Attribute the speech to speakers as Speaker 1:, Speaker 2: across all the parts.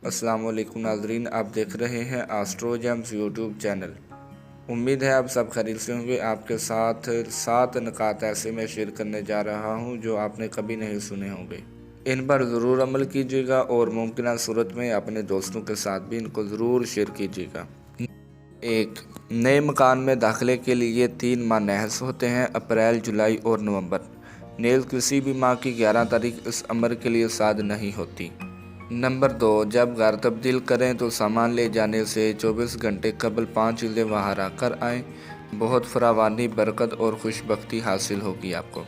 Speaker 1: السلام علیکم ناظرین، آپ دیکھ رہے ہیں آسٹرو جیمز یوٹیوب چینل۔ امید ہے آپ سب خیریت سے ہوں گے۔ آپ کے ساتھ 7 نکات ایسے میں شیئر کرنے جا رہا ہوں جو آپ نے کبھی نہیں سنے ہوں گے۔ ان پر ضرور عمل کیجیے گا اور ممکنہ صورت میں اپنے دوستوں کے ساتھ بھی ان کو ضرور شیئر کیجیے گا۔ 1. نئے مکان میں داخلے کے لیے 3 ماہ نحس ہوتے ہیں: اپریل، جولائی اور نومبر۔ نیز کسی بھی ماہ کی 11 تاریخ اس عمر کے لیے صاد نہیں ہوتی۔ نمبر 2. جب گھر تبدیل کریں تو سامان لے جانے سے 24 گھنٹے قبل 5 چیزیں وہاں رکھ کر آئیں، بہت فراوانی، برکت اور خوشبختی حاصل ہوگی آپ کو۔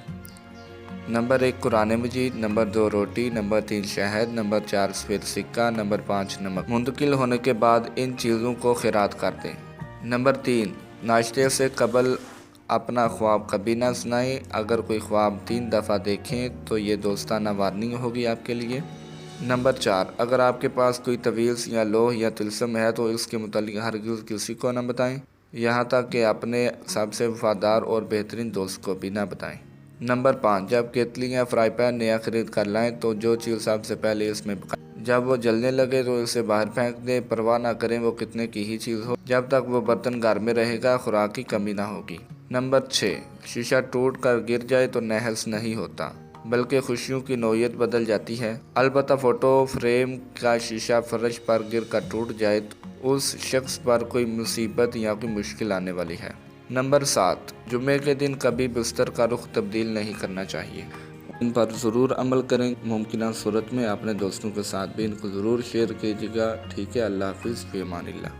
Speaker 1: نمبر 1 قرآن مجید، نمبر 2 روٹی، نمبر 3 شہد، نمبر 4 سفید سکہ، نمبر 5 نمک۔ منتقل ہونے کے بعد ان چیزوں کو خیرات کر دیں۔ نمبر 3 ناشتے سے قبل اپنا خواب کبھی نہ سنائیں۔ اگر کوئی خواب 3 دفعہ دیکھیں تو یہ دوستانہ وارننگ ہوگی آپ کے لیے۔ نمبر 4 اگر آپ کے پاس کوئی طویل یا لوح یا طلسم ہے تو اس کے متعلق ہرگز کسی کو نہ بتائیں، یہاں تک کہ اپنے سب سے وفادار اور بہترین دوست کو بھی نہ بتائیں۔ نمبر 5 جب کیتلی یا فرائی پین نیا خرید کر لائیں تو جو چیز سب سے پہلے اس میں پکائیں، جب وہ جلنے لگے تو اسے باہر پھینک دیں، پرواہ نہ کریں وہ کتنے کی ہی چیز ہو، جب تک وہ برتن گھر میں رہے گا خوراک کی کمی نہ ہوگی۔ نمبر 6 شیشہ ٹوٹ کر گر جائے تو نحس نہیں ہوتا بلکہ خوشیوں کی نوعیت بدل جاتی ہے۔ البتہ فوٹو فریم کا شیشہ فرش پر گر کر ٹوٹ جائے تو اس شخص پر کوئی مصیبت یا کوئی مشکل آنے والی ہے۔ نمبر 7 جمعے کے دن کبھی بستر کا رخ تبدیل نہیں کرنا چاہیے۔ ان پر ضرور عمل کریں۔ ممکنہ صورت میں اپنے دوستوں کے ساتھ بھی ان کو ضرور شیئر کیجیے گا۔ ٹھیک ہے، اللہ حافظ، فی امان اللہ۔